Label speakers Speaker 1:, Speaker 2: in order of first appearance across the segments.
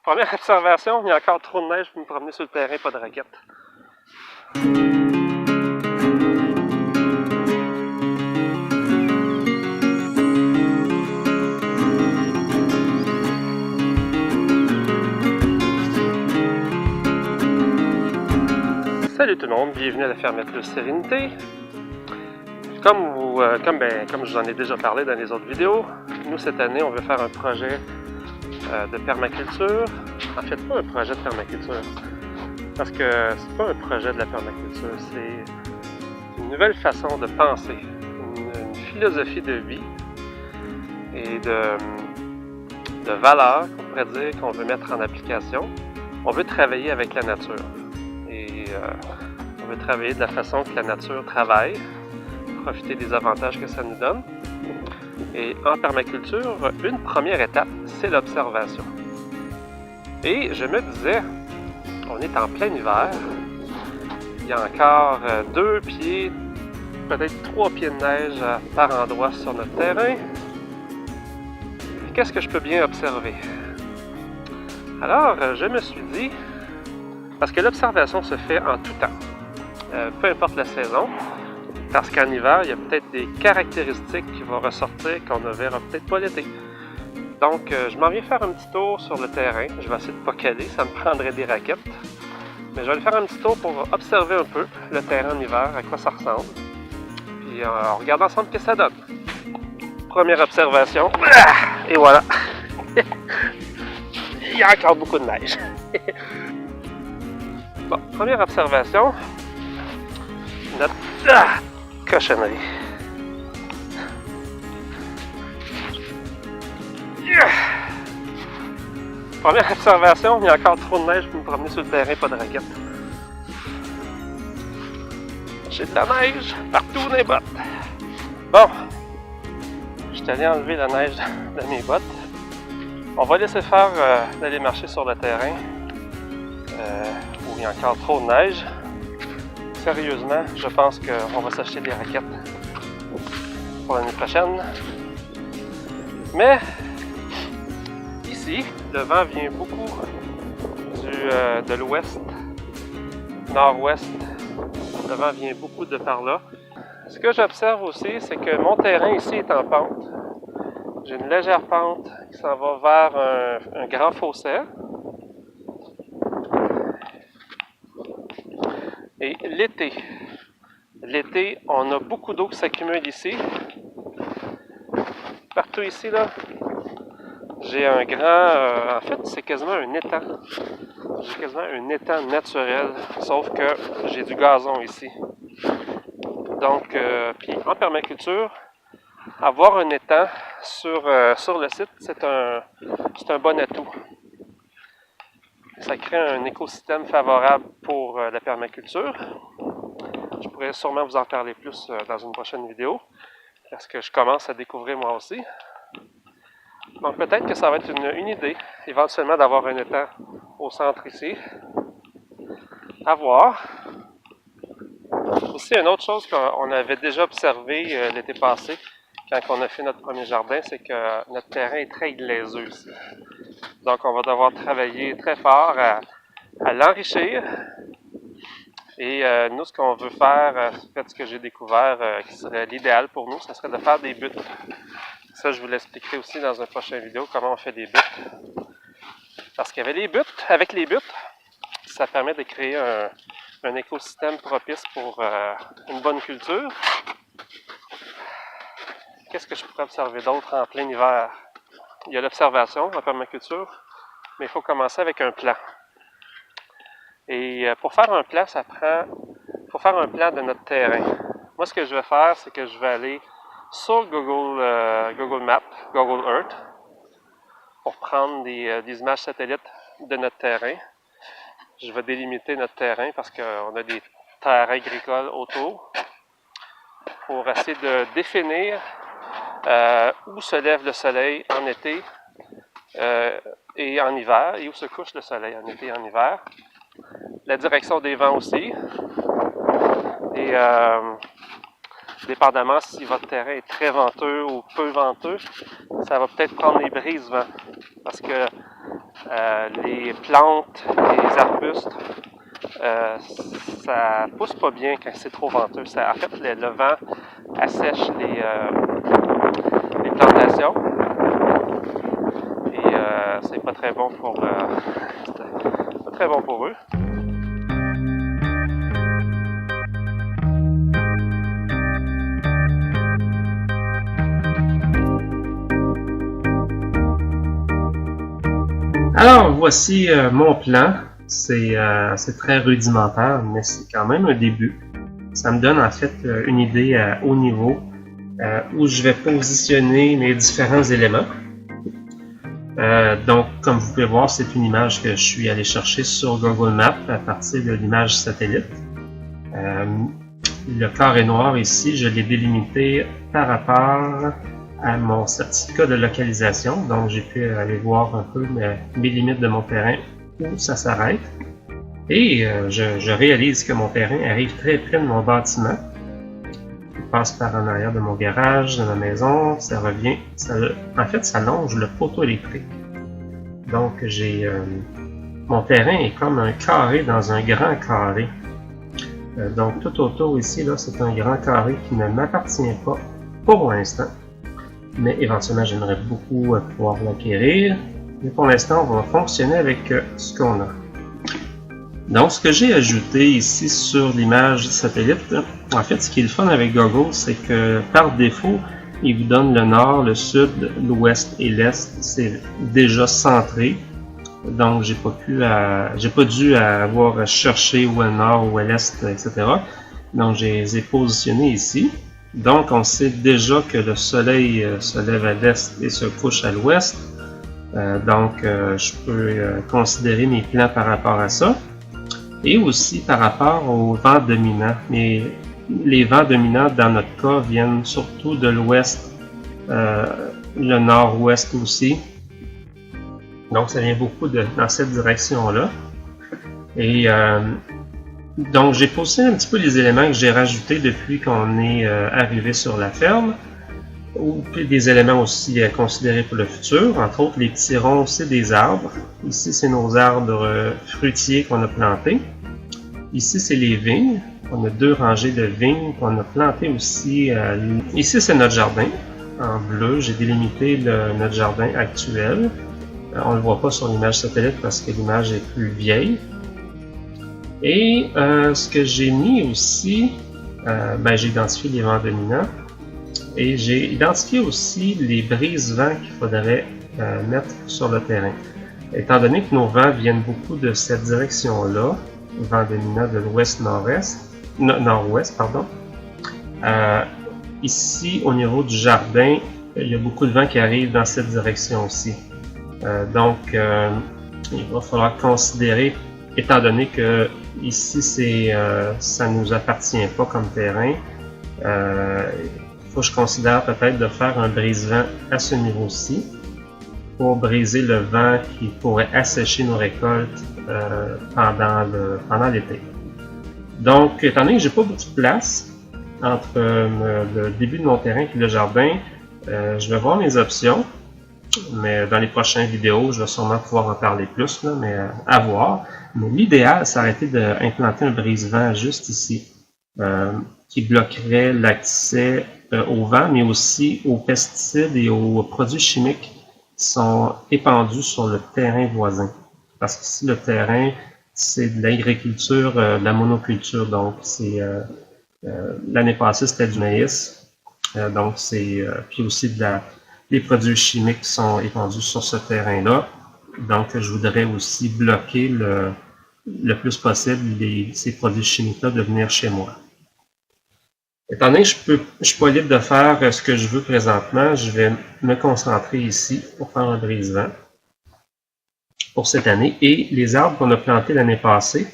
Speaker 1: Première observation, il y a encore trop de neige pour me promener sur le terrain, pas de raquette. Salut tout le monde, bienvenue à la Ferme Plus Sérénité. Comme je vous en ai déjà parlé dans les autres vidéos, nous cette année on veut faire un projet de permaculture. En fait, pas un projet de permaculture, parce que c'est pas un projet de la permaculture, c'est une nouvelle façon de penser, une philosophie de vie et de valeurs qu'on pourrait dire qu'on veut mettre en application. On veut travailler avec la nature et on veut travailler de la façon que la nature travaille, profiter des avantages que ça nous donne. Et en permaculture, une première étape, c'est l'observation. Et je me disais, on est en plein hiver, il y a encore 2 pieds, peut-être 3 pieds de neige par endroit sur notre terrain. Qu'est-ce que je peux bien observer? Alors, je me suis dit, parce que l'observation se fait en tout temps, peu importe la saison, parce qu'en hiver, il y a peut-être des caractéristiques qui vont ressortir qu'on ne verra peut-être pas l'été. Donc, je m'en viens faire un petit tour sur le terrain. Je vais essayer de ne pas caler, ça me prendrait des raquettes. Mais je vais aller faire un petit tour pour observer un peu le terrain en hiver, à quoi ça ressemble. Puis on regarde ensemble ce que ça donne. Première observation. Et voilà. Il y a encore beaucoup de neige. Bon, première observation. Notre cochonnerie. Première observation, il y a encore trop de neige pour me promener sur le terrain, pas de raquette. J'ai de la neige partout dans les bottes. Bon, je suis allé enlever la neige de mes bottes. On va laisser faire d'aller marcher sur le terrain où il y a encore trop de neige. Sérieusement, je pense qu'on va s'acheter des raquettes pour l'année prochaine. Mais ici, le vent vient beaucoup de l'ouest, nord-ouest. Le vent vient beaucoup de par là. Ce que j'observe aussi, c'est que mon terrain ici est en pente. J'ai une légère pente qui s'en va vers un grand fossé. Et l'été, on a beaucoup d'eau qui s'accumule ici. Partout ici, là, j'ai un grand... en fait, c'est quasiment un étang. J'ai quasiment un étang naturel, sauf que j'ai du gazon ici. Donc, puis en permaculture, avoir un étang sur le site, c'est un bon atout. Ça crée un écosystème favorable pour la permaculture. Je pourrais sûrement vous en parler plus dans une prochaine vidéo, parce que je commence à découvrir moi aussi. Donc peut-être que ça va être une idée, éventuellement, d'avoir un étang au centre ici. À voir. Aussi, une autre chose qu'on avait déjà observé l'été passé, quand on a fait notre premier jardin, c'est que notre terrain est très glaiseux ici. Donc on va devoir travailler très fort à l'enrichir. Et nous, ce qu'on veut faire, ce que j'ai découvert qui serait l'idéal pour nous, ce serait de faire des buttes. Ça, je vous l'expliquerai aussi dans une prochaine vidéo, comment on fait des buttes. Parce qu'avec les buttes, ça permet de créer un écosystème propice pour une bonne culture. Qu'est-ce que je pourrais observer d'autre en plein hiver? Il y a l'observation en permaculture, mais il faut commencer avec un plan. Et pour faire un plan, il faut faire un plan de notre terrain. Moi, ce que je vais faire, c'est que je vais aller sur Google Maps, Google Earth, pour prendre des images satellites de notre terrain. Je vais délimiter notre terrain parce qu'on a des terres agricoles autour pour essayer de définir où se lève le soleil en été et en hiver, et où se couche le soleil en été et en hiver. La direction des vents aussi. Et dépendamment si votre terrain est très venteux ou peu venteux, ça va peut-être prendre les brises-vents. Parce que les plantes, les arbustes, ça pousse pas bien quand c'est trop venteux. En fait, le vent assèche les plantations et c'est pas très bon pour eux. Alors, voici mon plan. C'est très rudimentaire, mais c'est quand même un début. Ça me donne en fait une idée à haut niveau où je vais positionner mes différents éléments. Donc, comme vous pouvez voir, c'est une image que je suis allé chercher sur Google Maps à partir de l'image satellite. Le carré noir ici, je l'ai délimité par rapport à mon certificat de localisation. Donc, j'ai pu aller voir un peu mes limites de mon terrain, où ça s'arrête. Et je réalise que mon terrain arrive très près de mon bâtiment. Il passe par en arrière de mon garage, de ma maison, ça revient. En fait, ça longe le poteau électrique. Donc, mon terrain est comme un carré dans un grand carré. Donc, tout autour ici, là, c'est un grand carré qui ne m'appartient pas pour l'instant. Mais éventuellement, j'aimerais beaucoup pouvoir l'acquérir. Mais pour l'instant, on va fonctionner avec ce qu'on a. Donc, ce que j'ai ajouté ici sur l'image satellite, en fait, ce qui est le fun avec Google, c'est que par défaut, il vous donne le nord, le sud, l'ouest et l'est. C'est déjà centré. Donc, j'ai pas dû avoir à chercher où est le nord, où est l'est, etc. Donc, je les ai positionnés ici. Donc, on sait déjà que le soleil se lève à l'est et se couche à l'ouest. Donc, je peux considérer mes plans par rapport à ça. Et aussi par rapport aux vents dominants. Mais les vents dominants, dans notre cas, viennent surtout de l'ouest, le nord-ouest aussi. Donc, ça vient beaucoup dans cette direction-là. Et donc, j'ai posé un petit peu les éléments que j'ai rajoutés depuis qu'on est arrivé sur la ferme. Ou puis des éléments aussi à considérer pour le futur. Entre autres, les petits ronds, c'est des arbres. Ici, c'est nos arbres fruitiers qu'on a plantés. Ici, c'est les vignes. On a 2 rangées de vignes qu'on a plantées aussi. Ici, c'est notre jardin. En bleu, j'ai délimité notre jardin actuel. On ne le voit pas sur l'image satellite parce que l'image est plus vieille. Et ce que j'ai mis aussi, j'ai identifié les vents dominants. Et j'ai identifié aussi les brises-vents qu'il faudrait mettre sur le terrain. Étant donné que nos vents viennent beaucoup de cette direction-là, vent dominant de l'ouest-nord-ouest, pardon. Ici, au niveau du jardin, il y a beaucoup de vents qui arrivent dans cette direction aussi. Donc, il va falloir considérer, étant donné que ici, ça ne nous appartient pas comme terrain, faut que je considère peut-être de faire un brise-vent à ce niveau-ci pour briser le vent qui pourrait assécher nos récoltes pendant l'été. Donc, étant donné que j'ai pas beaucoup de place entre le début de mon terrain et le jardin, je vais voir mes options, mais dans les prochaines vidéos, je vais sûrement pouvoir en parler plus, là, mais à voir. Mais l'idéal, ça aurait été d'implanter un brise-vent juste ici, qui bloquerait l'accès au vent, mais aussi aux pesticides et aux produits chimiques qui sont épandus sur le terrain voisin. Parce que ici, le terrain, c'est de l'agriculture, de la monoculture. Donc, l'année passée, c'était du maïs. Donc, puis aussi les produits chimiques qui sont épandus sur ce terrain-là. Donc, je voudrais aussi bloquer le plus possible ces produits chimiques-là de venir chez moi. Étant donné que je suis pas libre de faire ce que je veux présentement, je vais me concentrer ici pour faire un brise-vent pour cette année. Et les arbres qu'on a plantés l'année passée,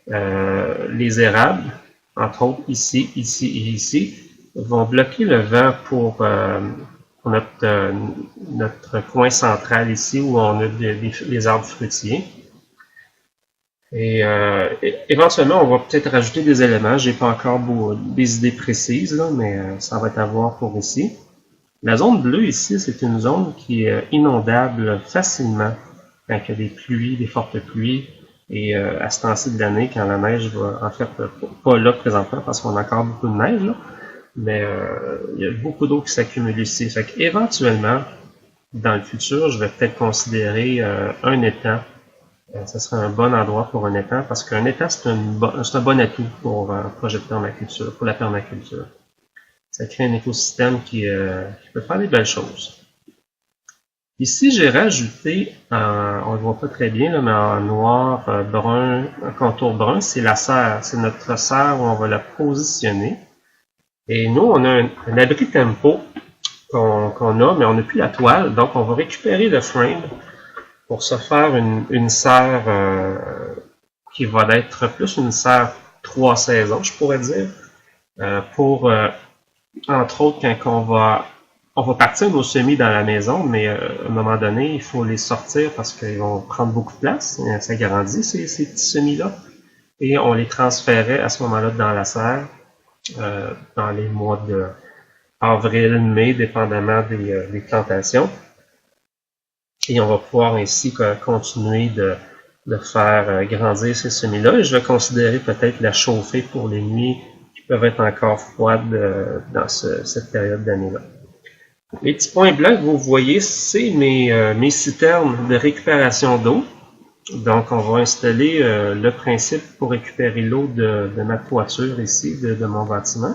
Speaker 1: les érables, entre autres ici, ici et ici, vont bloquer le vent pour notre coin central ici où on a les arbres fruitiers. Et éventuellement, on va peut-être rajouter des éléments. J'ai pas encore des idées précises, là, mais ça va être à voir pour ici. La zone bleue ici, c'est une zone qui est inondable facilement. quand il y a des pluies, des fortes pluies, et à ce temps-ci de l'année, quand la neige va, en fait, pas là présentement parce qu'on a encore beaucoup de neige, là, mais il y a beaucoup d'eau qui s'accumule ici. Fait qu'éventuellement, dans le futur, je vais peut-être considérer un étang. Ce serait un bon endroit pour un étang parce qu'un étang, c'est un bon atout pour un projet de permaculture, pour la permaculture. Ça crée un écosystème qui peut faire des belles choses. Ici, j'ai rajouté, on ne le voit pas très bien, là, mais en noir, brun, un contour brun, c'est la serre. C'est notre serre où on va la positionner. Et nous, on a un abri tempo qu'on a, mais on n'a plus la toile. Donc, on va récupérer le frame pour se faire une serre qui va être plus une serre 3 saisons, je pourrais dire, pour, entre autres, quand on va partir nos semis dans la maison, mais à un moment donné, il faut les sortir parce qu'ils vont prendre beaucoup de place. Ça grandit, ces petits semis-là. Et on les transférait à ce moment-là dans la serre, dans les mois de avril, mai, dépendamment des plantations. Et on va pouvoir ainsi continuer de faire grandir ces semis-là. Et je vais considérer peut-être la chauffer pour les nuits qui peuvent être encore froides dans cette période d'année-là. Les petits points blancs que vous voyez, c'est mes citernes de récupération d'eau. Donc, on va installer le principe pour récupérer l'eau de ma toiture ici, de mon bâtiment.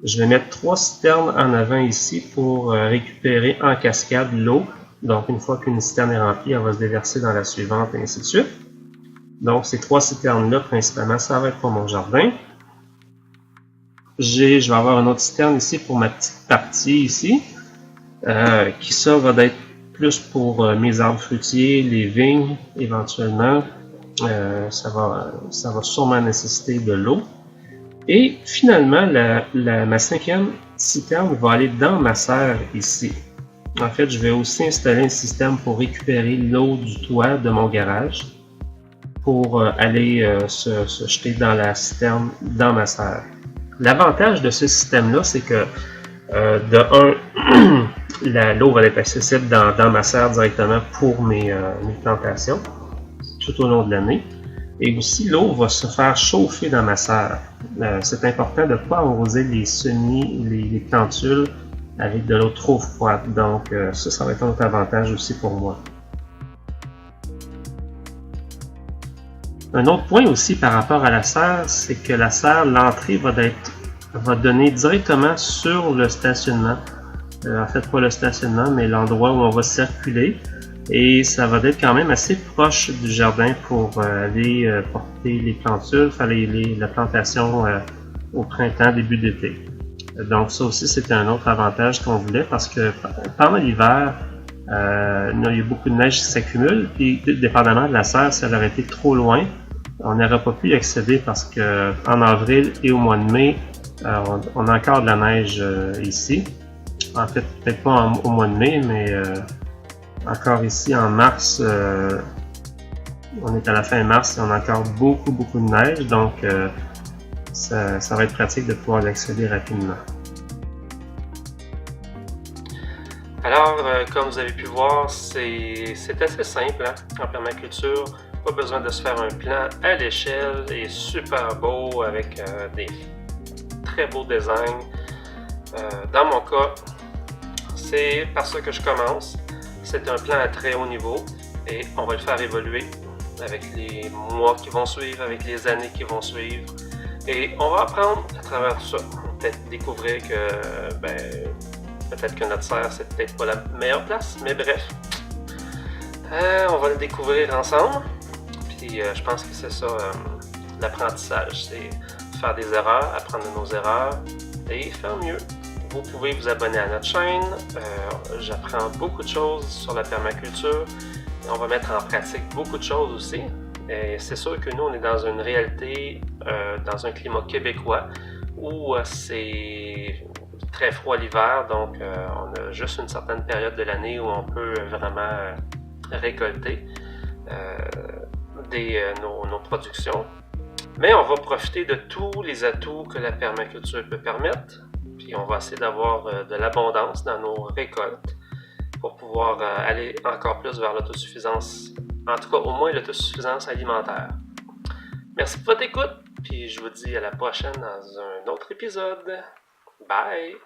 Speaker 1: Je vais mettre 3 citernes en avant ici pour récupérer en cascade l'eau. Donc, une fois qu'une citerne est remplie, elle va se déverser dans la suivante, et ainsi de suite. Donc, ces 3 citernes-là, principalement, ça va être pour mon jardin. Je vais avoir une autre citerne ici pour ma petite partie ici, qui ça va être plus pour mes arbres fruitiers, les vignes, éventuellement. Ça va sûrement nécessiter de l'eau. Et finalement, ma 5e citerne va aller dans ma serre ici. En fait, je vais aussi installer un système pour récupérer l'eau du toit de mon garage pour aller se jeter dans la citerne, dans ma serre. L'avantage de ce système-là, c'est que de un, l'eau va être accessible dans ma serre directement pour mes plantations tout au long de l'année. Et aussi, l'eau va se faire chauffer dans ma serre. C'est important de ne pas arroser les semis, les plantules avec de l'eau trop froide. Donc, ça va être un autre avantage aussi pour moi. Un autre point aussi par rapport à la serre, c'est que la serre, l'entrée va donner directement sur le stationnement. En fait, pas le stationnement, mais l'endroit où on va circuler. Et ça va être quand même assez proche du jardin pour aller porter les plantules, faire la plantation au printemps, début d'été. Donc ça aussi, c'était un autre avantage qu'on voulait parce que pendant l'hiver, il y a beaucoup de neige qui s'accumule. Puis, dépendamment de la serre, si elle aurait été trop loin, on n'aurait pas pu y accéder parce que en avril et au mois de mai, on a encore de la neige ici. En fait, peut-être pas au mois de mai, mais encore ici en mars, on est à la fin mars et on a encore beaucoup de neige. Donc, ça va être pratique de pouvoir l'accéder rapidement. Alors, comme vous avez pu voir, c'est assez simple hein, en permaculture. Pas besoin de se faire un plan à l'échelle et super beau avec des très beaux designs. Dans mon cas, c'est par ça que je commence. C'est un plan à très haut niveau et on va le faire évoluer avec les mois qui vont suivre, avec les années qui vont suivre. Et on va apprendre à travers tout ça. Peut-être découvrir que peut-être que notre serre, c'est peut-être pas la meilleure place, mais bref. On va le découvrir ensemble. Puis je pense que c'est ça l'apprentissage. C'est faire des erreurs, apprendre de nos erreurs et faire mieux. Vous pouvez vous abonner à notre chaîne. J'apprends beaucoup de choses sur la permaculture. Et on va mettre en pratique beaucoup de choses aussi. Et c'est sûr que nous, on est dans une réalité, dans un climat québécois où c'est très froid l'hiver, donc on a juste une certaine période de l'année où on peut vraiment récolter nos productions. Mais on va profiter de tous les atouts que la permaculture peut permettre, puis on va essayer d'avoir de l'abondance dans nos récoltes. pour pouvoir aller encore plus vers l'autosuffisance, en tout cas au moins l'autosuffisance alimentaire. Merci pour votre écoute, puis je vous dis à la prochaine dans un autre épisode. Bye!